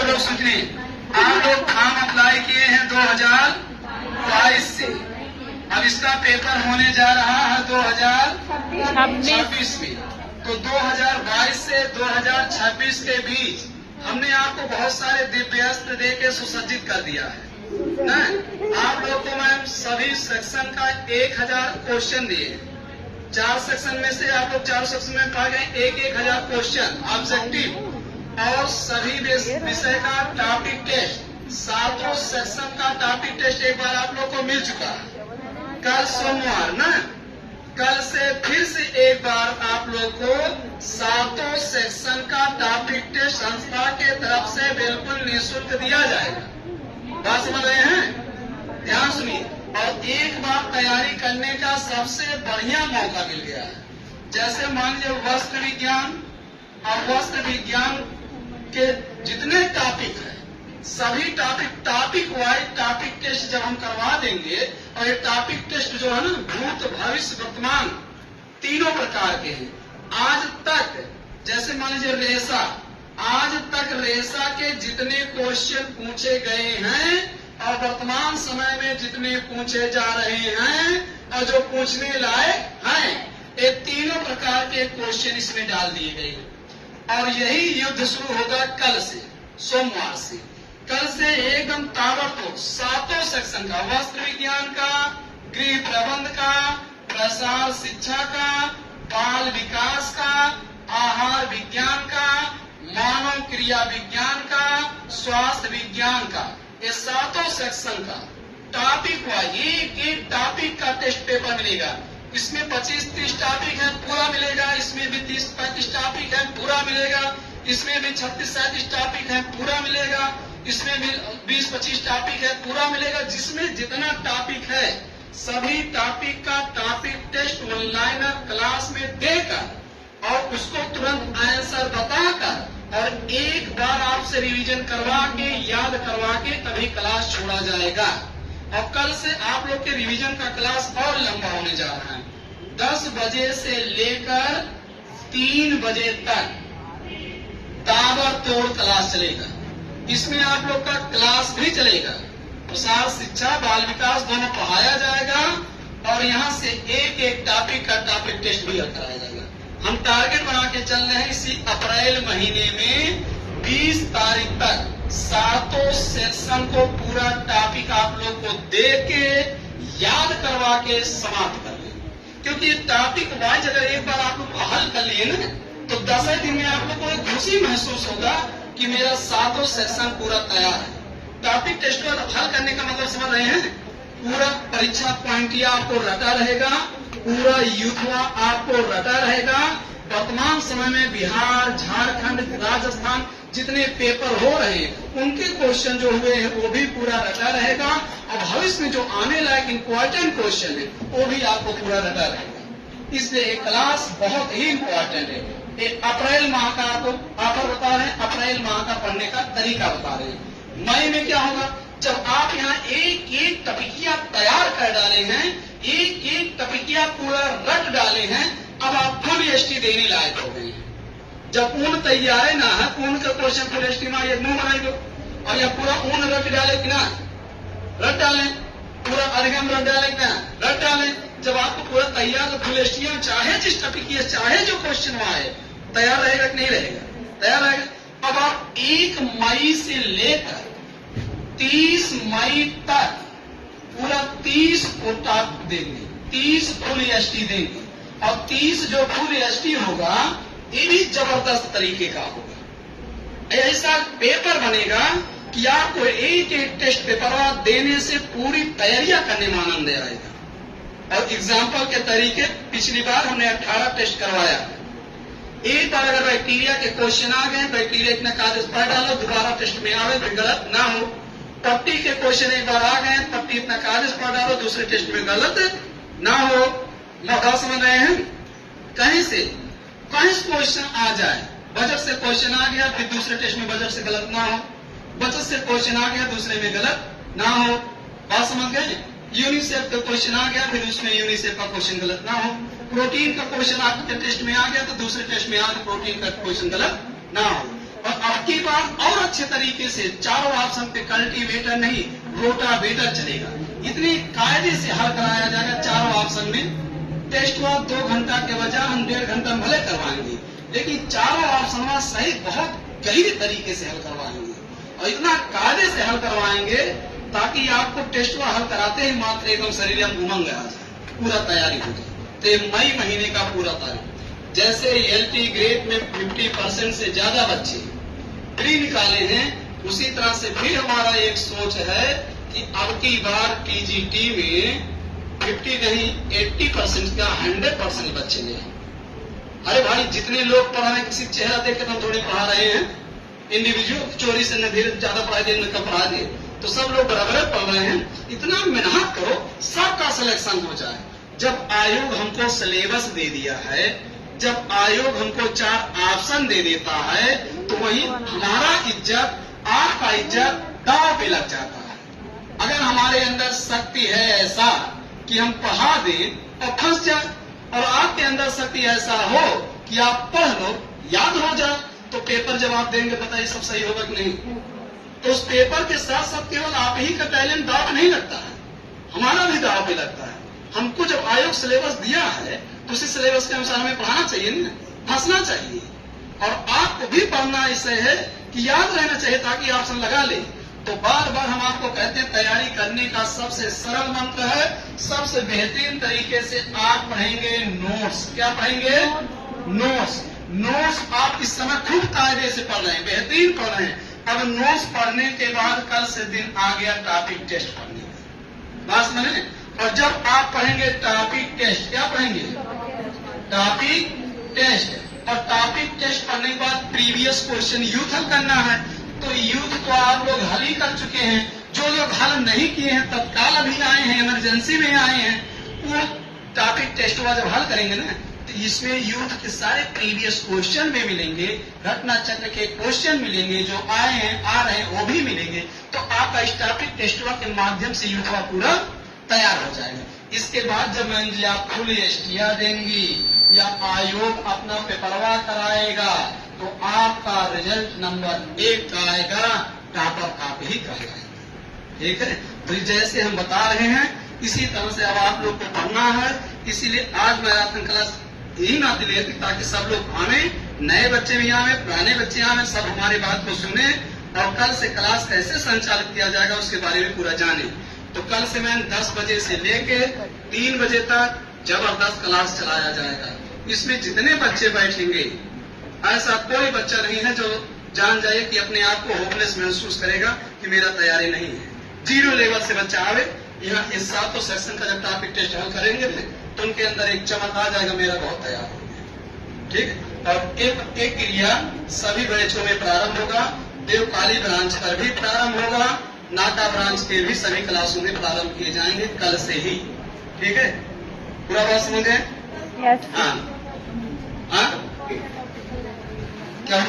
आप लोग सोचिए, आप लोग फॉर्म अप्लाई किए हैं 2022 से, अब इसका पेपर होने जा रहा है 2026 में। तो 2022 से 2026 के बीच हमने आपको बहुत सारे दिव्यास्त्र दे के सुसज्जित कर दिया है ना। आप लोग को मैम सभी सेक्शन का 1000 क्वेश्चन दिए, 4 सेक्शन में से आप लोग 4 सेक्शन में पा गए 1000 क्वेश्चन ऑब्जेक्टिव, और सभी विषय का टॉपिक टेस्ट, 7 सेक्शन का टॉपिक टेस्ट एक बार आप लोग को मिल चुका है। कल सोमवार ना, कल से फिर से एक बार आप लोग को 7 सेक्शन का टॉपिक टेस्ट संस्था के तरफ से बिल्कुल निःशुल्क दिया जाएगा। बात समझ रहे हैं? ध्यान सुनिए। और एक बार तैयारी करने का सबसे बढ़िया मौका मिल गया है। जैसे मान लीजिए वस्त्र विज्ञान, और वस्त्र विज्ञान के जितने टॉपिक है सभी टॉपिक वाइज टॉपिक टेस्ट जब हम करवा देंगे, और ये टॉपिक टेस्ट जो है ना भूत भविष्य वर्तमान तीनों प्रकार के हैं। आज तक जैसे मान लीजिए रेशा, आज तक रेशा के जितने क्वेश्चन पूछे गए हैं और वर्तमान समय में जितने पूछे जा रहे हैं और जो पूछने लायक हैं, ये तीनों प्रकार के क्वेश्चन इसमें डाल दिए गए हैं। और यही युद्ध शुरू होगा कल से, सोमवार से। कल से एकदम ताबड़तोड़ 7 सेक्शन का, वस्त्र विज्ञान का, गृह प्रबंध का, प्रसार शिक्षा का, बाल विकास का, आहार विज्ञान का, मानव क्रिया विज्ञान का, स्वास्थ्य विज्ञान का, ये 7 सेक्शन का टॉपिक वाइज एक टॉपिक का टेस्ट पेपर मिलेगा। इसमें 25-30 टॉपिक है, पूरा मिलेगा। इसमें भी 30-35 टॉपिक है, पूरा मिलेगा। इसमें भी 36-37 टॉपिक है, पूरा मिलेगा। इसमें भी 20-25 टॉपिक है, पूरा मिलेगा। जिसमें जितना टॉपिक है सभी टॉपिक का टॉपिक टेस्ट ऑनलाइन क्लास में देकर और उसको तुरंत आंसर बताकर और एक बार आपसे रिवीजन करवा के याद करवा के तभी क्लास छोड़ा जाएगा। और कल से आप लोग के रिवीजन का क्लास और लंबा होने जा रहा है। 10 बजे से लेकर 3 बजे तक ताबड़तोड़ क्लास चलेगा। इसमें आप लोग का क्लास भी चलेगा, प्रसार शिक्षा, बाल विकास दोनों पढ़ाया जाएगा और यहाँ से एक टॉपिक का टॉपिक टेस्ट भी कराया जाएगा। हम टारगेट बना के चल रहे हैं इसी अप्रैल महीने में 20 तारीख तक 7 सेक्शन को पूरा टॉपिक आप लोग को दे के याद करवा के समाप्त कर लें। क्योंकि टॉपिक वाइज अगर एक बार आप लोग हल कर लिए ना, तो 10 दिन में आप लोग को एक खुशी महसूस होगा कि मेरा 7 सेक्शन पूरा तैयार है। टॉपिक टेस्ट को हल करने का मतलब समझ रहे हैं? पूरा परीक्षा पॉइंटिया आपको रटा रहेगा, पूरा युद्धवा आपको रटा रहेगा। वर्तमान समय में बिहार, झारखंड, राजस्थान जितने पेपर हो रहे हैं उनके क्वेश्चन जो हुए हैं वो भी पूरा रटा रहेगा। और भविष्य में जो आने लायक इम्पोर्टेंट क्वेश्चन है वो भी आपको पूरा रटा रहेगा। इसलिए एक क्लास बहुत ही इम्पोर्टेंट है। एक अप्रैल माह का आपको ऑफर बता रहे हैं, अप्रैल माह का पढ़ने का तरीका बता रहे हैं। मई में क्या होगा? जब आप यहाँ एक टपिकिया तैयार कर डाले हैं, एक टपिकिया पूरा रट डाले हैं, अब आप फुल एसटी देने लायक हो गए हैं। जब पूर्ण तैयार ना है, पूर्ण का क्वेश्चन फुल एसटी में ये मुंह बनाई दो और यह पूरा ऊन रट डाले कि ना, रट डालें, पूरा अधिगम रट डाले कि ना, रट डालें। जब आपको पूरा तैयार तो फुल एसटी चाहे जिस टपिकिया चाहे जो क्वेश्चन वहां है तैयार रहेगा कि नहीं रहेगा? तैयार रहेगा। अब आप 1 मई से लेकर 30 मई तक पूरा 30 को टॉपिक देंगे, 30 फुल एसटी देंगे और 30 जो फुल एसटी होगा ये भी जबरदस्त तरीके का होगा। ऐसा पेपर बनेगा कि आपको एक टेस्ट पेपर देने से पूरी तैयारियां करने में आनंद आएगा। और एग्जाम्पल के तरीके पिछली बार हमने 18 टेस्ट करवाया। एक बार अगर बैक्टीरिया के क्वेश्चन आ गए, बैक्टीरिया इतना कागज पढ़ डालो, दोबारा टेस्ट में आवे तो गलत ना हो। पट्टी के क्वेश्चन एक बार आ गए, पट्टी इतना कागज पढ़ डालो, दूसरे टेस्ट में गलत ना हो। मौका समझ रहे हैं? कहीं से क्वेश्चन आ जाए, बजट से क्वेश्चन आ गया, फिर दूसरे टेस्ट में बजट से गलत ना हो, बजट से क्वेश्चन आ गया, दूसरे में गलत ना हो। बात समझ गए? यूनिसेफ का क्वेश्चन आ गया, फिर उसमें यूनिसेफ का क्वेश्चन गलत ना हो। प्रोटीन का क्वेश्चन आपके टेस्ट में आ गया तो दूसरे टेस्ट में आज प्रोटीन का क्वेश्चन गलत ना हो। और आपकी बात और अच्छे तरीके से चारों ऑप्शन पे कल्टीवेटर नहीं रोटावेटर चलेगा। इतनी कायदे से हल कराया जाएगा चारों ऑप्शन में। टेस्ट हुआ 2 घंटा के बजाय हम 1.5 घंटा में भले करवाएंगे, लेकिन चारों ऑप्शन में सही बहुत गहरे तरीके से हल करवाएंगे और इतना कायदे से हल करवाएंगे ताकि आपको टेस्ट हल कराते ही मात्र एकदम शरीर में उमंग आ जाए, पूरा तैयारी हो जाए। तो ये मई महीने का पूरा तारीख जैसे एलटी ग्रेड में 50% से ज्यादा बच्चे प्री निकाले हैं, उसी तरह से फिर हमारा एक सोच है कि अब की बार टीजीटी में 50 नहीं 80% का 100% बच्चे ले। अरे भाई जितने लोग पढ़ रहे हैं किसी चेहरा देख के हम थोड़ी पढ़ा रहे हैं, इंडिविजुअल चोरी से न धीरे ज्यादा पढ़ा दिए न कम पढ़ा दिए, तो सब लोग बराबर पढ़ रहे हैं। इतना मेहनत करो सबका सिलेक्शन हो जाए। जब आयोग हमको सिलेबस दे दिया है, जब आयोग हमको 4 ऑप्शन दे देता है, तो वही हमारा इज्जत आपका इज्जत दांव पे लग जाता है। अगर हमारे अंदर शक्ति है ऐसा कि हम पढ़ा दें और फंस जाए, और आपके अंदर शक्ति ऐसा हो कि आप पढ़ लो याद हो जाए, तो पेपर जब आप देंगे बताइए सब सही होगा कि नहीं। तो उस पेपर के साथ साथ केवल आप ही का टैलेंट दाव नहीं लगता है, हमारा भी दाव पे लगता है। हमको जब आयोग सिलेबस दिया है तो उसी सिलेबस के अनुसार हमें पढ़ाना चाहिए ना, फंसना चाहिए। और आपको भी पढ़ना इससे है कि याद रहना चाहिए ताकि ऑप्शन लगा ले। तो बार बार हम आपको कहते हैं तैयारी करने का सबसे सरल मंत्र है, सबसे बेहतरीन तरीके से आप पढ़ेंगे नोट्स। क्या पढ़ेंगे? नोट्स। नोट्स आप इस समय खूब कायदे से पढ़ रहे हैं, बेहतरीन पढ़ रहे हैं। अब नोट्स पढ़ने के बाद कल से दिन आ गया टॉपिक टेस्ट पढ़ने का, बात समझे। और जब आप पढ़ेंगे टॉपिक टेस्ट, क्या पढ़ेंगे? Topic test. और टॉपिक टेस्ट पढ़ने के बाद प्रीवियस क्वेश्चन यूथ हल करना है। तो यूथ तो आप लोग हल ही कर चुके हैं, जो लोग हल नहीं किए हैं तत्काल अभी आए हैं, इमरजेंसी में आए हैं, वो टॉपिक टेस्ट जब हल करेंगे ना, तो इसमें यूथ के सारे प्रीवियस क्वेश्चन भी मिलेंगे, घटना चक्र के क्वेश्चन मिलेंगे, जो आए हैं आ रहे हैं वो भी मिलेंगे। तो आपका इस टॉपिक टेस्ट के माध्यम से यूथ पूरा तैयार हो जाएगा। इसके बाद जब मान लीजिए आप फुल एसटीआर देंगी या आयोग अपना पेपरवा कराएगा, तो आपका रिजल्ट नंबर 1 का आएगा, टॉपर आप ही कहलाएंगे। ठीक है, तो जैसे हम बता रहे हैं इसी तरह से अब आप लोग को पढ़ना है। इसीलिए आज मैराथन क्लास यही ना दिले ताकि सब लोग आवे, नए बच्चे भी आवे, पुराने बच्चे आवे, सब हमारी बात को सुने और कल से क्लास कैसे संचालित किया जाएगा उसके बारे में पूरा जाने। तो कल से मैं 10 बजे से लेके 3 बजे तक जबरदस्त क्लास चलाया जाएगा। इसमें जितने बच्चे बैठेंगे ऐसा कोई बच्चा नहीं है जो जान जाए कि अपने आप को होपलेस महसूस करेगा कि मेरा तैयारी नहीं है। 0 लेवल से बच्चा आवे यहाँ इस साल तो सेक्शन का जब टॉपिक टेस्ट हल करेंगे तो उनके अंदर एक चमक आ जाएगा, मेरा बहुत तैयार हो गया। ठीक, और एक क्रिया सभी बैचों में प्रारंभ होगा। देवकाली ब्रांच पर भी प्रारंभ होगा, नाका ब्रांच के भी सभी क्लासों में प्रारंभ किए जाएंगे कल से ही। ठीक है, पूरा बात समझे? Yes. हाँ हाँ क्या